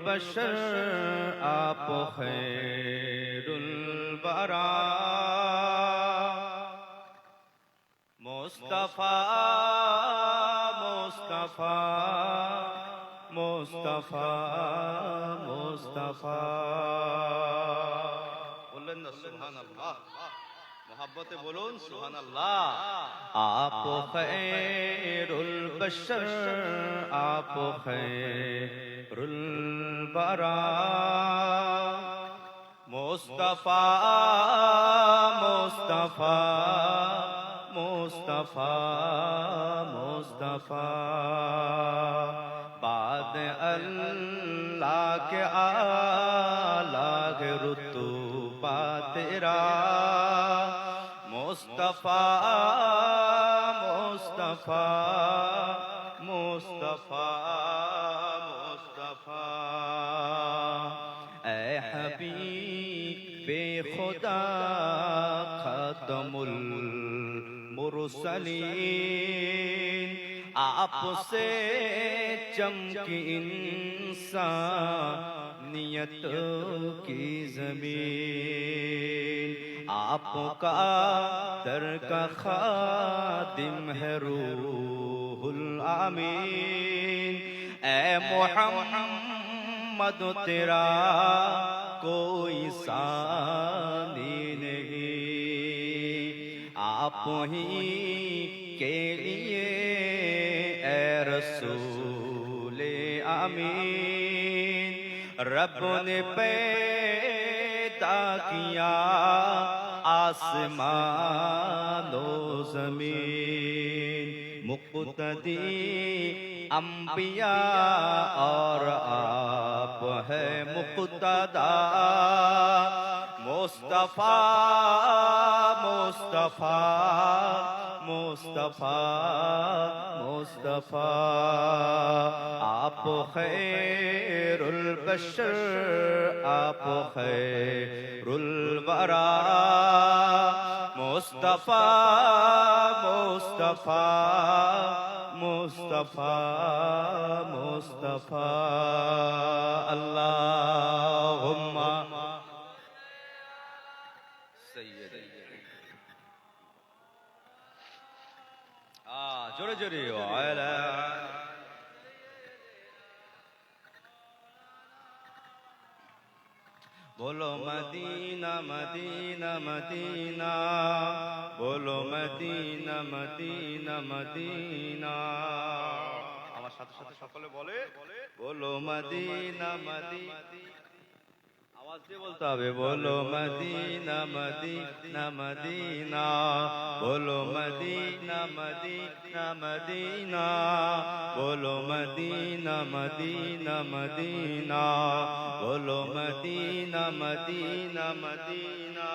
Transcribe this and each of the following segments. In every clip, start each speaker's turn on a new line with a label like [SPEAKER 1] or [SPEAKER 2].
[SPEAKER 1] البشر آپ خیر الورا مصطفیٰ مصطفیٰ مصطفیٰ مصطفیٰ بولیں نا سبحان اللہ محبت بولون سبحان اللہ آپ خیر البشر آپ خیر الورا مصطفیٰ مصطفیٰ مصطفیٰ مصطفیٰ بعد اللہ کے اعلیٰ رتبہ تیرا مصطفیٰ مصطفیٰ مصطفیٰ مصطفیٰ اے حبیب خدا ختم المرسلین آپ سے چمکی انسانیت کی زمین آپ کا در کا خادم ہے روح الامین اے محمد تیرا کوئی ثانی نہیں آپ ہی کے لیے اے رسول امین رب نے پیدا کیا آسمان و زمین مقتدی انبیاء اور آپ ہے مقتدا مصطفیٰ مصطفیٰ مصطفیٰ مصطفیٰ آپ خیر البشر آپ خیر الورا مصطفیٰ مصطفیٰ مصطفیٰ مصطفیٰ اللہم جوڑے جوڑے بولو مدینہ مدینہ مدینہ بولو مدینہ مدینہ مدینہ আমার সাথে সাথে সকলে বলে বলো মদিনা মদিনা আওয়াজ দিয়ে বলতে হবে বলো মদিনা মদিনা মদিনা বলো মদিনা মদিনা মদিনা বলো মদিনা মদিনা মদিনা বলো মদিনা মদিনা মদিনা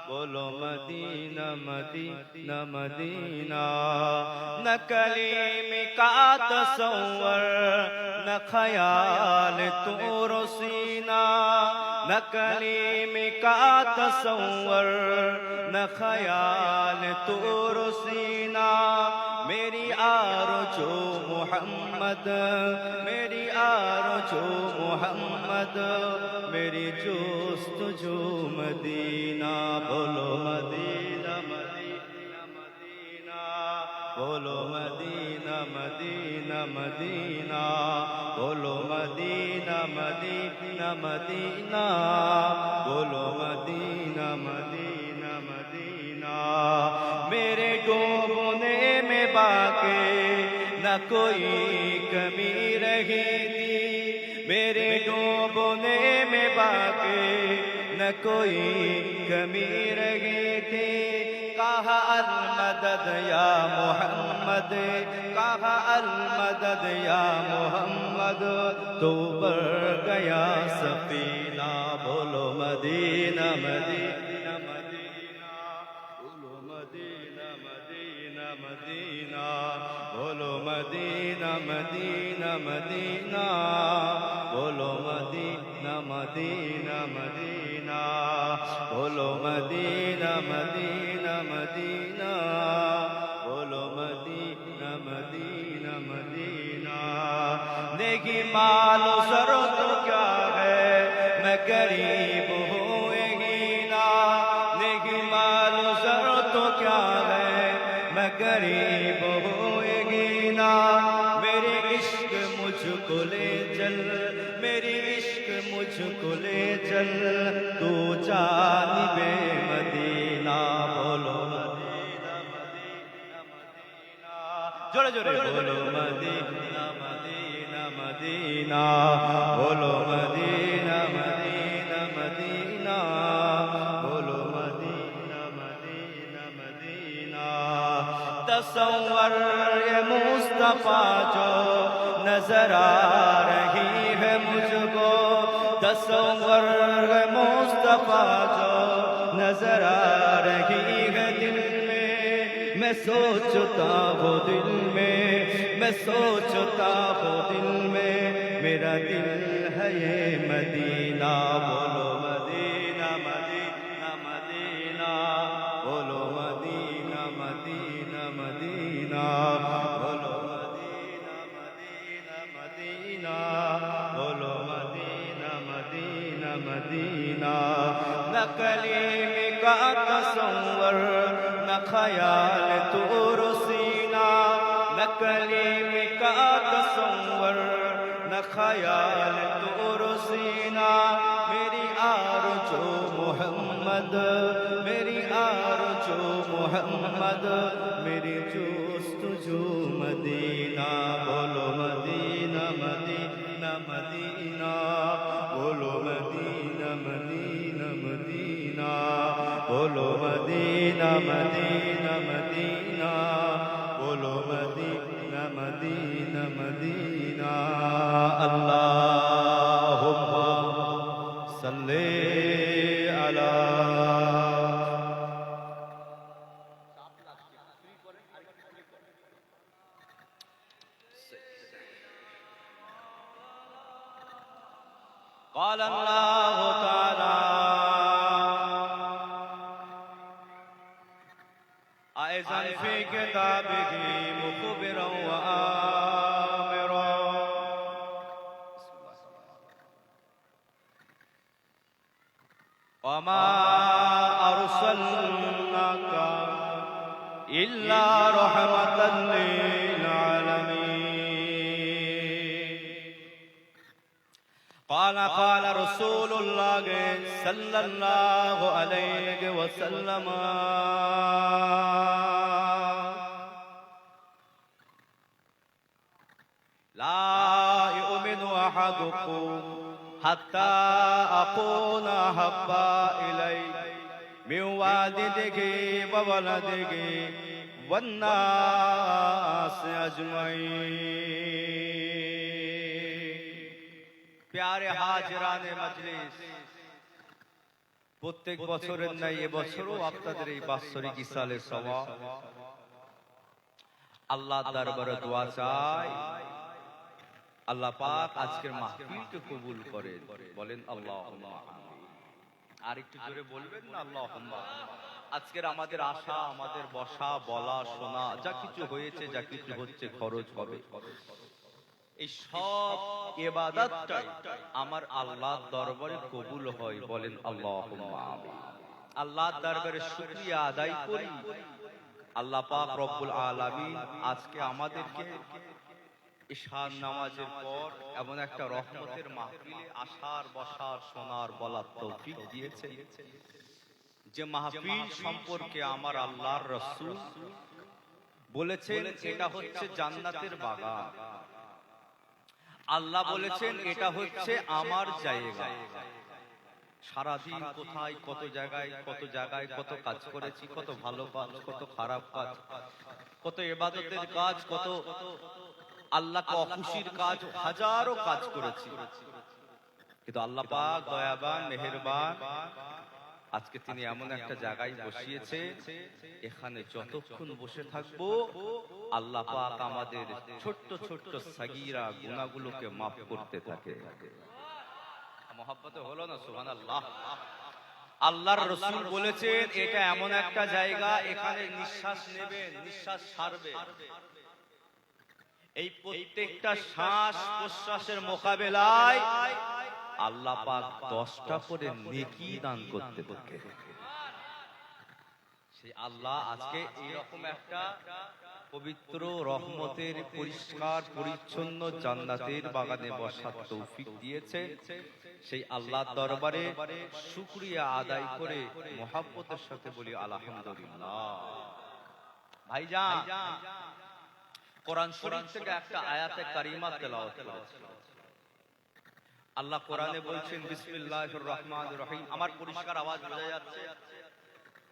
[SPEAKER 1] بولو مدینہ مدینہ مدینہ نہ کلیم کا تصور نہ خیال طور و سینہ نہ کلیم کا تصور نہ خیال طور و سینہ میری آرزو محمد میری آرزو محمد میری جستجو مدینہ بولو مدینہ مدینہ مدینہ بولو مدینہ مدینہ مدینہ بولو مدینہ مدینہ مدینہ بولو مدینہ مدینہ مدینہ میرے ڈوبنے میں باقی نہ کوئی کمی رہی تھی میرے ڈوبنے میں باقی نہ کوئی کمی رہی تھی کہا المدد یا محمد کہا المدد یا محمد تو بر گیا سفینہ بولو مدینہ مدینہ مدینہ بولو مدینہ مدینہ مدینہ بولو مدینہ مدینہ مدینہ بولو مدینہ مدینہ مدینہ بولو مدینہ مدینہ مدینہ بولو مدینہ مدینہ مدینہ نیکی مال و زر تو کیا کو لے چل میری عشق مجھ کو لے چل تو جانب مدینہ بولو مدینہ مدینہ مدینہ جوڑے جوڑے بولو مدینہ مدینہ مدینہ بولو مدینہ مدینہ مدینہ بولو مدینہ مدینہ مدینہ تصور یہ مصطفیٰ جو نظر آ رہی ہے مجھ کو تصور ہے مصطفیٰ جو نظر آ رہی ہے دل میں سوچتا ہوں دل میں سوچتا ہوں دل میں میرا دل ہے یہ مدینہ بولو مدینہ مدینہ مدینہ بولو مدینہ مدینہ مدینہ بولو مدینہ مدینہ مدینہ بولو مدینہ مدینہ مدینہ نہ کلیم کا تصور نہ خیال طور سینہ نہ کلیم کا تصور نہ خیال طور سینہ میری آرزو محمد میری آرزو محمد میری جستجو مدینہ بولو مدینہ مدینہ مدینہ بولو مدینہ مدینہ مدینہ بولو مدینہ مدینہ مدینہ بولو مدینہ مدینہ مدینہ اللہم صلی علی قال اللہ تعالی أيضا في كتابه مخبرا وآمرا وما أرسلناك إلا رحمة للعالمين قال رسول الله صلى الله عليه وسلم لا يؤمن أحدكم حتى أكون أحب إليه من والده وولده والناس أجمعين پیارے হাজিরান মজলিস প্রত্যেক বছরের ন্যায় এবছরও আপনাদের এই বাৎসরিক ইসালে সওয়াব আল্লাহর দরবারে দোয়া চাই আল্লাহ পাক আজকের মাহফিলকে কবুল করেন বলেন আল্লাহুম্মা আমিন আর একটু জোরে বলবেন না আল্লাহুম্মা আজকের আমাদের আশা আমাদের বসা বলা শোনা যা কিছু হয়েছে যা কিছু হচ্ছে খরচ হবে এই সব ইবাদতটাই আমার আল্লাহর দরবারে কবুল হয় বলেন আল্লাহুম্মা আমিন আল্লাহর দরবারে শুকরিয়া আদায় করি আল্লাহ পাক রব্বুল আলামিন আজকে আমাদেরকে ইশার নামাজের পর এমন একটা রহমতের মাহফিলে আসার বসার শোনার বলার তৌফিক দিয়েছে যে মাহফিল সম্পর্কে আমার আল্লাহর রাসূল বলেছেন এটা হচ্ছে জান্নাতের বাগান আল্লাহ বলেছেন এটা হচ্ছে আমার জায়গা সারাদিন কোথায় কত জায়গায় কত কাজ করেছি কত ভালো কাজ কত খারাপ কাজ কত ইবাদতের কাজ কত আল্লাহকে অখুশির কাজ হাজারো কাজ করেছি কিন্তু আল্লাহ পাক দয়াবান মেহেরবান আজকে তিনি এমন একটা জায়গায় বসিয়েছে এখানে যতক্ষণ বসে থাকবো আল্লাহ পাক আমাদের ছোট্ট ছোট্ট সাগীরা গুনাহগুলোকে maaf করতে থাকে মহব্বতে হলো না সুবহানাল্লাহ আল্লাহর রাসূল বলেছেন এটা এমন একটা জায়গা এখানে নিঃশ্বাস নেবেন নিঃশ্বাস ছাড়বেন এই প্রত্যেকটা শ্বাস প্রশ্বাসের মোকাবেলায় আল্লাহ পাক 10টা করে নেকি দান করতে থাকে সেই আল্লাহ আজকে এরকম একটা পবিত্র রহমতের পরিষ্কার পরিচ্ছন্ন জান্নাতের বাগানে বসার তৌফিক দিয়েছে, সেই আল্লাহর দরবারে শুকরিয়া আদায় করে মহব্বতের সাথে বলি আলহামদুলিল্লাহ। ভাইজান, কোরআন শরীফ থেকে একটা আয়াতে কারিমা তেলাওয়াত করেছি। আল্লাহ কোরআনে বলছেন বিসমিল্লাহির রহমানির রহিম। আমার পরিষ্কার আওয়াজ বোঝা যাচ্ছে?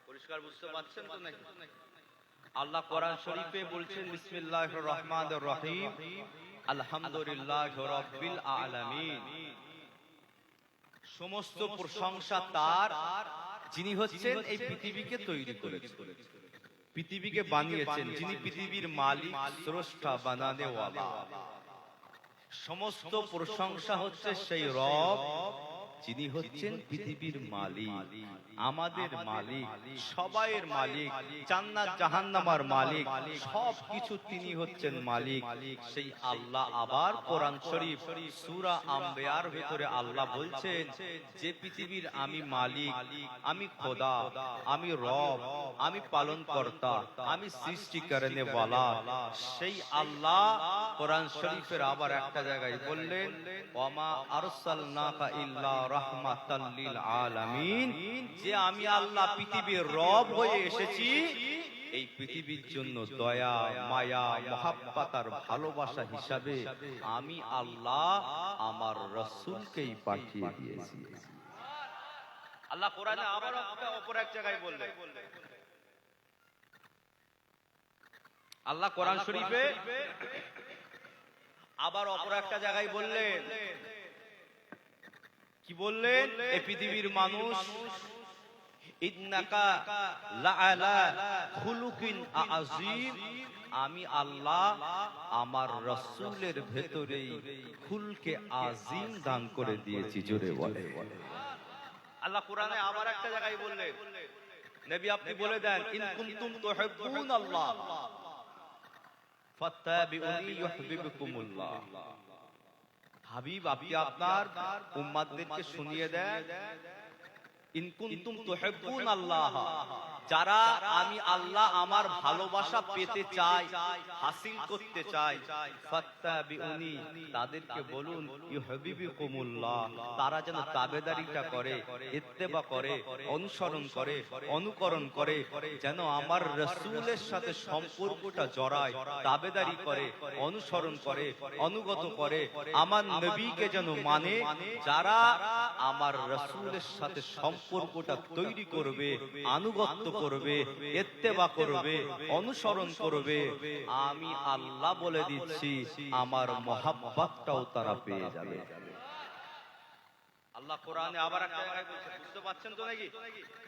[SPEAKER 1] পরিষ্কার বুঝতে পারছেন তো নাকি? আল্লাহ কোরআন শরীফে বলছেন বিসমিল্লাহির রহমানির রহিম, আলহামদুলিল্লাহি রাব্বিল আলামিন। সমস্ত প্রশংসা তার, যিনি হচ্ছেন এই পৃথিবীকে তৈরি করেছেন, পৃথিবীকে বানিয়েছেন, যিনি পৃথিবীর মালিক, স্রষ্টা, বানানেওয়ালা। সমস্ত প্রশংসা হচ্ছে সেই রব যিনি হচ্ছেন পৃথিবীর মালিক, আমাদের মালিক, সবাইয়ের মালিক, জান্নাত জাহান্নামের মালিক, সব কিছু তিনি হচ্ছেন মালিক। সেই আল্লাহ আবার কোরআন শরীফ সূরা আম্বিয়ার ভিতরে আল্লাহ বলছেন যে পৃথিবীর আমি মালিক, আমি খোদা, আমি রব, আমি পালন কর্তা, আমি সৃষ্টি করনে ওয়ালা। সেই আল্লাহ কোরআন শরীফের আবার একটা জায়গায় বললেন ওয়ামা আরসালনাকা ইল্লা রাহমাতাল লিল আলামিন, যে আমি আল্লাহ পৃথিবীর রব হয়ে এসেছি এই পৃথিবীর জন্য দয়া, মায়া, মহাব্বত আর ভালোবাসা হিসাবে আমি আল্লাহ আমার রাসূলকেই পাঠিয়ে দিয়েছি। আল্লাহ কোরআনে আবার অপর এক জায়গায় বললেন, আল্লাহ কোরআন শরীফে আবার অপর একটা জায়গায় বললেন, কি বললেন? এই পৃথিবীর মানুষ ইন্নাকা লাআলা খুলুকিন আযীম, আমি আল্লাহ আমার রাসূলের ভেতরেই খুলকে আযীম দান করে দিয়েছি। জোরে বলে আল্লাহ কোরআনে আবার একটা জায়গায় বললেন, নবী আপনি বলে দেন ইন কুনতুম তুহিব্বুন আল্লাহ ফাত্তাবিউনি ইউহিব্বুকুমুল্লাহ। হাবিব আপনি আপনার উম্মতদেরকে শুনিয়ে দেন ইন কুনতুম তুহিব্বুন আল্লাহ, যারা আমি আল্লাহ আমার ভালোবাসা পেতে চাই, হাসিল করতে চাই, ফাত্তাবিউনি তাদেরকে বলুন ইউহিব্বুকুমুল্লাহ, তারা যেন তাবেদারিটা করে, ইত্তেবা করে, অনুসরণ করে, অনুকরণ করে, যেন আমার রাসূলের সাথে সম্পর্কটা জড়ায়, তাবেদারি করে, অনুসরণ করে, অনুগত করে, আমার নবীকে যেন মানে। যারা আমার রাসূলের সাথে সম্পর্কটা তৈরি করবে, আনুগত্য করবে, ইত্তেবা করবে, অনুসরণ করবে, আমি আল্লাহ বলে দিচ্ছি আমার মহাব্বতটাও তারা পেয়ে যাবে। আল্লাহ কোরআনে আবার একটা জায়গায় বলছে, বুঝতে পারছেন তো নাকি?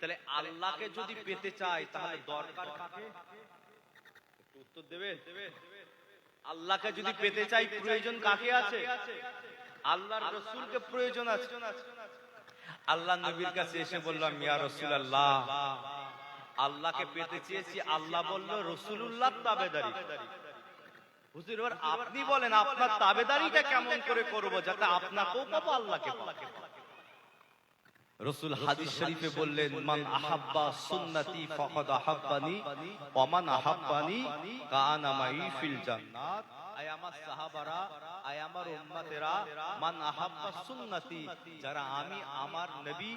[SPEAKER 1] তাহলে আল্লাহকে যদি পেতে চাই তাহলে দরকার কাকে? একটু উত্তর দেবেন। আল্লাহকে যদি পেতে চাই প্রয়োজন কাকে আছে? আল্লাহর রাসূলকে প্রয়োজন আছে। আল্লাহ নবীর কাছে এসে বললাম ইয়া রাসূলুল্লাহ, আল্লাহকে পেতে চেয়েছি, আল্লাহ বলল রাসূলুল্লাহ তাবেদারি। হুজুর এবার আপনি বলেন আপনার তাবেদারিটা কেমন করে করব যাতে আপনাকেও পাবো আল্লাহকে পাবো? রাসূল হাদিস শরীফে বললেন মান আহাব্বা সুন্নতি ফাকাদ আহাব্বানি ওয়া মান আহাব্বানি কানা মাই ফিল জান্নাত। আয় আমার সাহাবারা, আয় আমার উম্মতেরা, মান আহাব্বা সুন্নতি, যারা আমি আমার নবী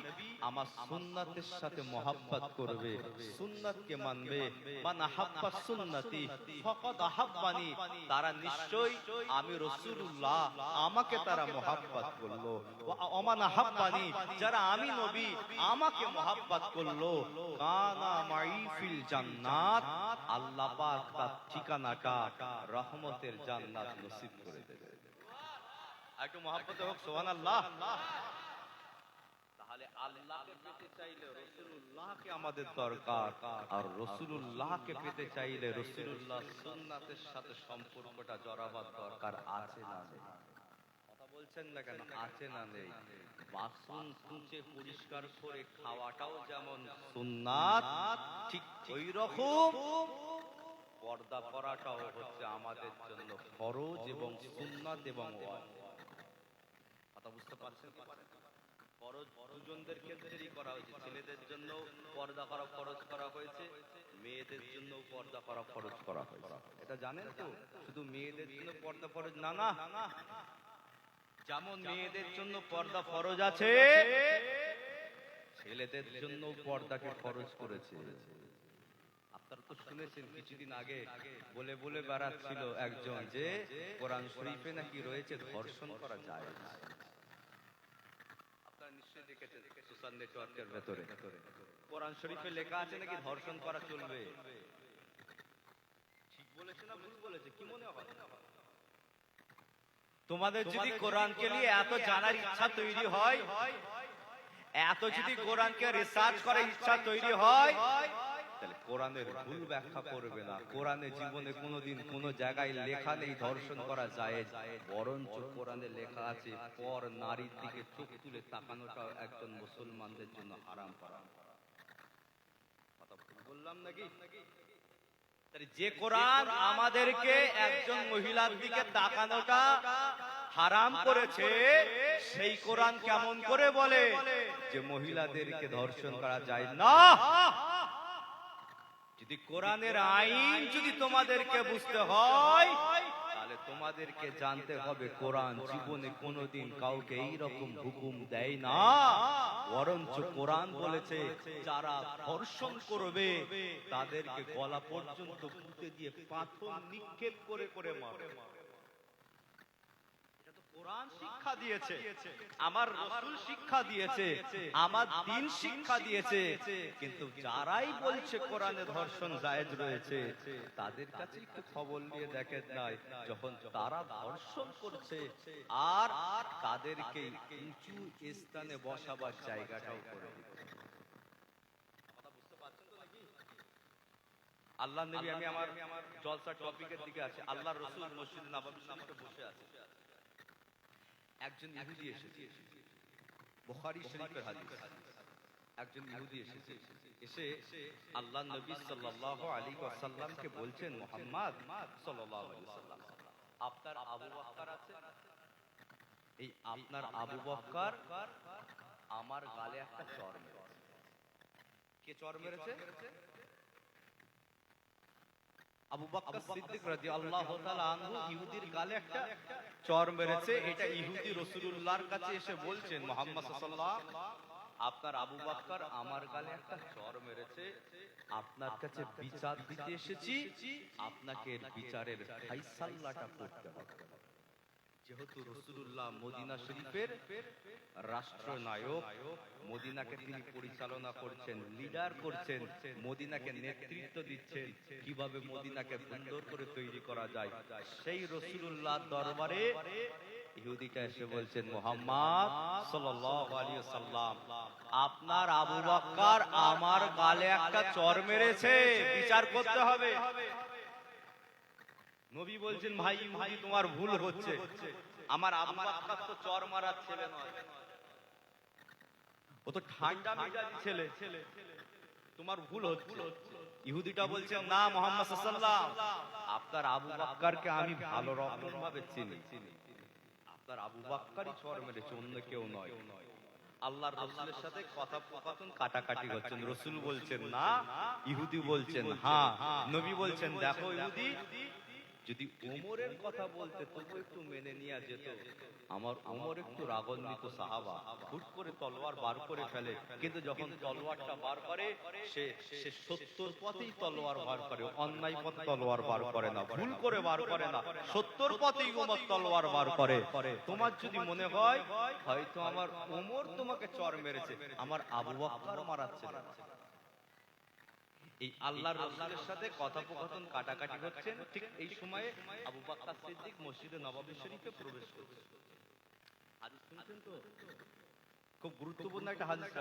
[SPEAKER 1] আমার সুন্নাতের সাথে মহব্বত করবে, সুন্নাতকে মানবে, মান আহাব্বা সুন্নতি ফাকাদ আহাব্বানি, তারা নিশ্চয়ই আমি রাসূলুল্লাহ আমাকে তারা মহব্বত করলো। ওয়া মান আহাব্বানি, যারা আমি নবী আমাকে মহব্বত করলো, কানা মাই ফিল জান্নাত, আল্লাহ পাক তার ঠিকানাটা রহমতের জান্নাত নসিব করে দেবে। একটু মহব্বতে হোক সুবহানাল্লাহ। তাহলে আল্লাহকে পেতে চাইলে রাসূলুল্লাহকে আমাদের দরকার, আর রাসূলুল্লাহকে পেতে চাইলে রাসূলুল্লাহর সুন্নাতের সাথে সম্পর্কটা জড়াবার দরকার আছে না নেই? কথা বলছেন না কেন? আছে না নেই? বাসন ধুয়ে পরিষ্কার করে খাওয়াটাও যেমন সুন্নাত, ঠিক ওই রকম পর্দা করাটাও হচ্ছে আমাদের জন্য ফরজ এবং সুন্নাত এবং ওয়াজিব। কথা বুঝতে পারছেন? ফরজ দুজনদের ক্ষেত্রেই করা হয়েছে, ছেলেদের জন্য পর্দা করা ফরজ করা হয়েছে, মেয়েদের জন্য পর্দা করা ফরজ করা হয়েছে। এটা জানেন তো? শুধু মেয়েদের জন্য পর্দা ফরজ না, না, যেমন মেয়েদের জন্য পর্দা ফরজ আছে, ছেলেদের জন্য পর্দাকে ফরজ করেছে। আপনারা তো শুনেছেন কিছুদিন আগে বলে বলে বেড়াচ্ছিল একজন যে কোরআন শরীফে নাকি রয়েছে ধর্ষণ করা যায়। আপনারা নিশ্চয়ই দেখেছেন সোশ্যাল নেটওয়ার্কের ভেতরে কোরআন শরীফে লেখা আছে নাকি ধর্ষণ করা চলবে। ঠিক বলেছে না ভুল বলেছে কি মনে হয়? তোমাদের যদি কোরআনকে নিয়ে এত জানার ইচ্ছা তৈরি হয়, এত যদি কোরআনকে রিসার্চ করার ইচ্ছা তৈরি হয়, তাহলে কোরআনের ভুল ব্যাখ্যা করবে না। কোরআনে জীবনে কোনোদিন কোনো জায়গায় লেখা নেই ধর্ষণ করা জায়েজ, বরঞ্চ কোরআনে লেখা আছে পর নারীর দিকে চোখ তুলে তাকানোটা একজন মুসলমানদের জন্য হারাম করা। কথা বললাম নাকি? যে কোরআন আমাদেরকে একজন মহিলার দিকে তাকানোটা হারাম করেছে, সেই কোরআন কেমন করে বলে যে মহিলাদেরকে ধর্ষণ করা যায় না? যদি কোরআনের আইন যদি তোমাদেরকে বুঝতে হয়, তাহলে তোমাদেরকে জানতে হবে কোরআন জীবনে কোনোদিন কাউকে এইরকম হুকুম দেয় না, বরঞ্চ কোরআন বলেছে যারা ধর্ষণ করবে তাদেরকে গলা পর্যন্ত পুঁতে দিয়ে পাথর নিক্ষেপ করে করে মারবে। কোরআন শিক্ষা দিয়েছে, আমার রাসূল শিক্ষা দিয়েছে, আমার দ্বীন শিক্ষা দিয়েছে, কিন্তু যারাই বলছে কোরআনে ধর্ষণ জায়েজ রয়েছে, তাদের কাছে একটু খবর নিয়ে দেখেন নাই যখন তারা ধর্ষণ করছে আর তাদেরকে উঁচু স্থানে বসাবার জায়গাটাও করে দিচ্ছে। আল্লাহ নবী, আমি আমার জলসা টপিকের দিকে আছি, আল্লাহর রাসূল মসজিদ নববী শরীফে বসে আছে, একজন ইহুদি এসেছে, বুখারী শরীফের হাদিস। একজন ইহুদি এসেছে, এসে আল্লাহ নবী সাল্লাল্লাহু আলাইহি ওয়াসাল্লামকে বলছেন, মুহাম্মদ সাল্লাল্লাহু আলাইহি ওয়াসাল্লাম, আপনার আবু বকর আছে, এই আপনার আবু বকর আমার গালে একটা চড় মেরেছে। কে চড় মেরেছে? আবু বকর সিদ্দিক রাদিয়াল্লাহু তাআলা আনহু ইহুদির গালে একটা চড় মেরেছে। এটা ইহুদি রাসূলুল্লাহর কাছে এসে বলছেন, মুহাম্মদ সাল্লাল্লাহু আলাইহি ওয়াসাল্লাম, আপনার আবু বকর আমার গালে একটা চড় মেরেছে, আপনার কাছে বিচার দিতে এসেছি, আপনাকে এর বিচারের ফায়সালাটা করতে হবে। যেহেতু রাসূলুল্লাহ মদিনা শরীফের রাষ্ট্রনায়ক, মদিনাকে তিনি পরিচালনা করছেন, লিডার করছেন, মদিনাকে নেতৃত্ব দিচ্ছেন, কিভাবে মদিনাকে সুন্দর করে তৈরি করা যায়, সেই রাসূলুল্লাহর দরবারে ইহুদিটা এসে বলছেন, মুহাম্মদ সাল্লাল্লাহু আলাইহি ওয়াসাল্লাম, আপনার আবু বকর আমার গালে একটা চড় মেরেছে, বিচার করতে হবে। নবী বলছেন, ভাই ইহুদি তোমার ভুল হচ্ছে, আমার আবু বকর তো চড় মারার ছেলে নয়, ও তো ঠান্ডা মেজাজি ছেলে, তোমার ভুল হচ্ছে। ইহুদিটা বলছে, না মুহাম্মদ সাল্লাল্লাহু আলাইহি ওয়াসাল্লাম, আপনার আবু বকরকে আমি ভালো রকম ভাবে চিনি, আপনার আবু বকরই চড় মেরেছে, অন্য কেউ নয়। আল্লাহর রাসূলের সাথে কথোপকথন কাটাকাটি হচ্ছেন, রাসূল বলছেন না, ইহুদি বলছেন হ্যাঁ। নবী বলছেন, দেখো ইহুদি, যদি ওমরের কথা বলতে তবু একটু মেনে নেওয়া যেত, আমার ওমর একটু রাগান্বিত সাহাবা, হুট করে তলোয়ার বার করে ফেলে, কিন্তু যখন তলোয়ারটা বার করে সে সত্যর পথেই তলোয়ার বার করে, অন্যায় পথে তলোয়ার বার করে না, ভুল করে বার করে না, সত্যর পথেই ওমর তলোয়ার বার করে। তোমার যদি মনে হয় হয়তো আমার ওমর তোমাকে চড় মেরেছে, আমার আবু বকর মারাচ্ছে না। এই আল্লাহর রাসূলের সাথে কথোপকথন কাটাকাটি হচ্ছেন, ঠিক এই সময়ে আবু বকর সিদ্দিক মসজিদে নববী শরীফে প্রবেশ করছেন। হাদিস শুনছেন তো? খুব গুরুত্বপূর্ণ একটা হাদিস।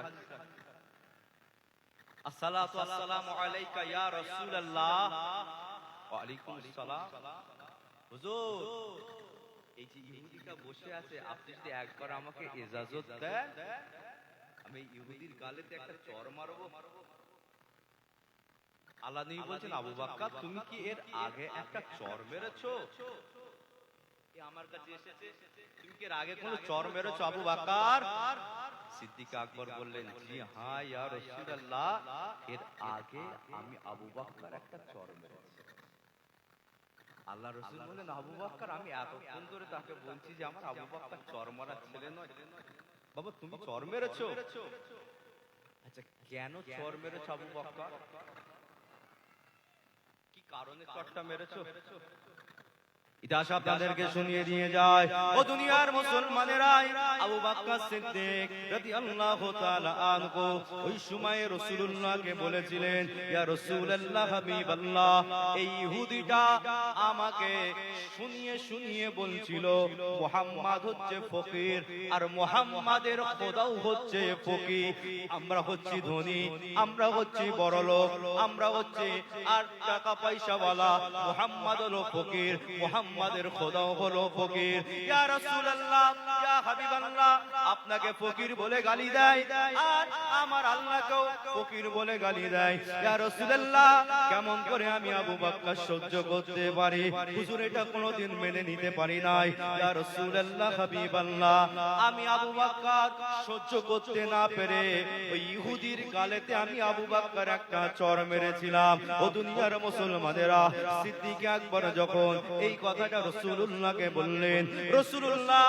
[SPEAKER 1] আসসালাতু আসসালামু আলাইকা ইয়া রাসূলুল্লাহ। ওয়া আলাইকুম আসসালাম। হুজুর, এই যে ইহুদিটা বসে আছে, আপনি যদি একবার আমাকে ইজাজত দেন, আমি ইহুদির গালেতে একটা চড় মারবো। আল্লাহ নবী বলছেন, আবু বকর তুমি কি এর আগে একটা চড় মেরেছো? আমার কাছে এসেছে, তুমি কি এর আগে কোনো চড় মেরেছো আবু বকর? সিদ্দিক আকবর বললেন, জি হ্যাঁ ইয়া রাসূলুল্লাহ, এর আগে আমি আবু বকর একটা চর মেরেছি। আল্লাহ রাসূল বললেন, আবু বকর, আমি এতক্ষণ ধরে তাকে বলছি যে আমার আবু বকর চর মারার ছেলে নয়। বাবা তুমি চর মেরেছো? আচ্ছা কেন চর মেরেছো আবু বকর? কি কারণে চরটা মেরেছো? ইতিহাস আপনাদেরকে শুনিয়ে দিয়ে যায়। ও দুনিয়ার মুসলমানেরা, আবু বকর সিদ্দিক রাদিয়াল্লাহু তাআলা আনহু ওই সময় রাসূলুল্লাহকে বলেছিলেন, ইয়া রাসূলুল্লাহ হাবিবাল্লাহ, এই ইহুদিটা আমাকে শুনিয়ে শুনিয়ে বলছিল মুহাম্মদ হচ্ছে ফকির আর মুহাম্মাদের খোদাও হচ্ছে ফকির। আমরা হচ্ছি ধনী, আমরা হচ্ছি বড়লোক, আমরা হচ্ছে আর টাকা পয়সাওয়ালা, মুহাম্মদ হলো ফকির, মুহাম্মাদের খোদাও হলো ফকির। ইয়া রাসূলুল্লাহ, ইয়া হাবিবাল্লাহ, আপনাকে ফকির বলে গালি দেয় আর আমার আল্লাহকেও ফকির বলে গালি দেয়। ইয়া রাসূলুল্লাহ, কেমন করে আমি আবু বকর সহ্য করতে পারি? হুজুর এটা কোনোদিন মেনে নিতে পারি নাই। ইয়া রাসূলুল্লাহ হাবিবাল্লাহ, আমি আবু বকর সহ্য করতে না পেরে ওই ইহুদির গালেতে আমি আবু বকর একটা চর মেরেছিলাম। ও দুনিয়ার মুসলমানেরা, সিদ্দিক আকবর যখন এই কথাটা রাসূলুল্লাহকে বললেন, রাসূলুল্লাহ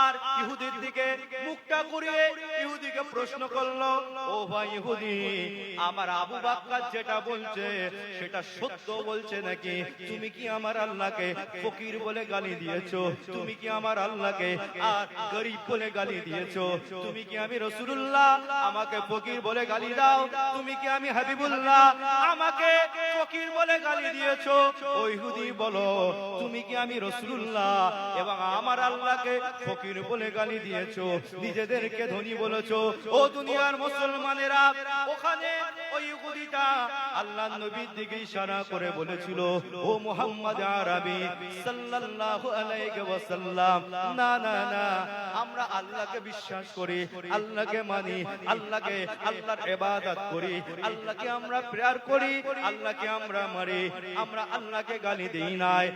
[SPEAKER 1] আর ইহুদির দিকে মুখটা ঘুরিয়ে ইহুদিকে প্রশ্ন করলো, ও ভাই ইহুদি, আমার আবু বকর যেটা বলছে সেটা সত্য বলছে নাকি? তুমি কি আমার আল্লাহকে ফকির বলে গালি দিয়েছো? তুমি কি আমার আল্লাহকে আর গরীব বলে গালি দিয়েছো? তুমি কি আমি রাসূলুল্লাহ আমাকে ফকির বলে গালি দাও? তুমি কি আমি হাবিবুল্লাহ আমাকে ফকির বলে গালি দিয়েছো? ও ইহুদি বলো, তুমি কি আমি রাসূলুল্লাহ এবং আমার আল্লাহকে ফকির বলে গালি দিয়েছো? নিজেদেরকে ধনী বলেছো? ও দুনিয়ার মুসলমানেরা, ওখানে ওই ইহুদিটা আল্লাহর নবীর দিকে ইশারা করে বলেছিল, ও মুহাম্মদ আরবি সাল্লাল্লাহু আলাইহি ওয়াসাল্লাম, না না না, আমরা আল্লাহকে বিশ্বাস করি, আল্লাহকে মানি, আল্লাহকে আল্লাহর ইবাদত করি, আল্লাহকে আমরা প্রেয়ার করি, আল্লাহকে আমরা মারি, আমরা আল্লাহকে গালি দেই নাই।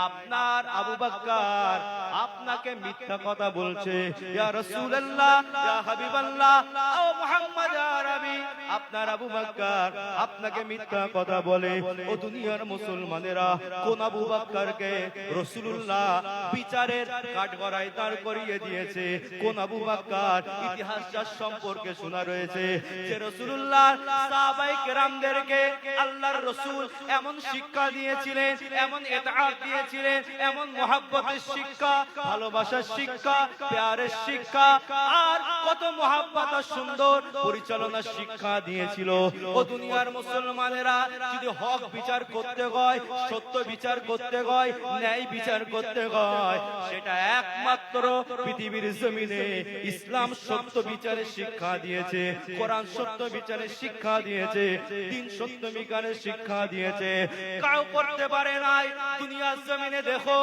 [SPEAKER 1] আপনার আবু বকর আপনাকে মিথ্যা কথা বলছে। ইয়া রাসূলুল্লাহ, ইয়া হাবিবাল্লাহ, ও মুহাম্মদ আরবি, আপনার আবু বকর আপনাকে মিথ্যা কথা বলে। ও দুনিয়ার মুসলমানেরা, কোন আবু বকরকে রাসূলুল্লাহ বিচারের কাঠগড়ায় দাঁড় করিয়ে দিয়েছে? কোন আবু বকর? ইতিহাস যার সম্পর্কে শোনা রয়েছে যে রাসূলুল্লাহ সাহাবায়ে কেরামদেরকে আল্লাহর রাসূল এমন শিক্ষা দিয়েছিলেন, এমন ইতাআত দিয়েছিলেন, এমন মহব্বতের শিক্ষা, ভালোবাসার শিক্ষা, প্যারের শিক্ষা, আর কত মহব্বত আর সুন্দর পরিচালনার শিক্ষা দিয়েছিল। ও দুনিয়ার মুসলমানেরা, যদি হক বিচার করতে হয়, সত্য বিচার করতে হয়, ন্যায় বিচার করতে হয়, সেটা একমাত্র পৃথিবীর জমিনে ইসলাম সত্য বিচারের শিক্ষা দিয়েছে, কোরআন সত্য বিচারের শিক্ষা দিয়েছে, দ্বীন সত্য বিচারের শিক্ষা দিয়েছে। কাউ করতে পারে নাই। দুনিয়ার জমিনে দেখো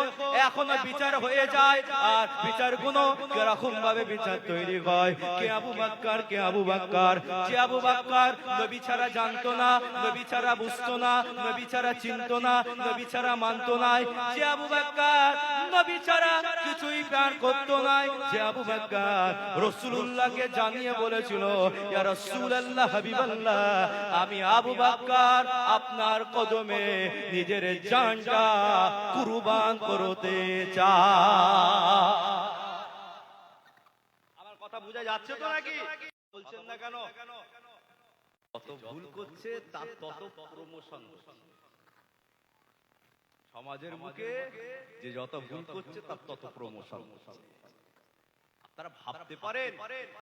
[SPEAKER 1] এখনো বিচার হয়ে যায়, আর বিচারগুলো কিরকম ভাবে বিচার তৈরি হয়। কে আবু বকর, কে আবু বকর? যে আবু বকর নবী ছাড়া জানতো না, নবী ছাড়া বুঝতো না, নবী ছাড়া চিনতো না, নবী ছাড়া মানতো না, যে আবু বকর নবী ছাড়া কিছুই প্যার করতো না, যে আবু বকর রাসূলুল্লাহকে জানিয়ে বলেছিল, ইয়া রাসূলুল্লাহ হাবিবাল্লাহ, আমি আবু বকর আপনার কদমে নিজের জানটা কুরবান করতে চাই। আমার কথা বোঝা যাচ্ছে তো নাকি? বলছেন না কেন? কত ভুল করছে তার তত প্রমোশন সমাজের মুখে, যে যত ভুল করছে তার তত প্রমোশন। আপনারা ভাবতে পারেন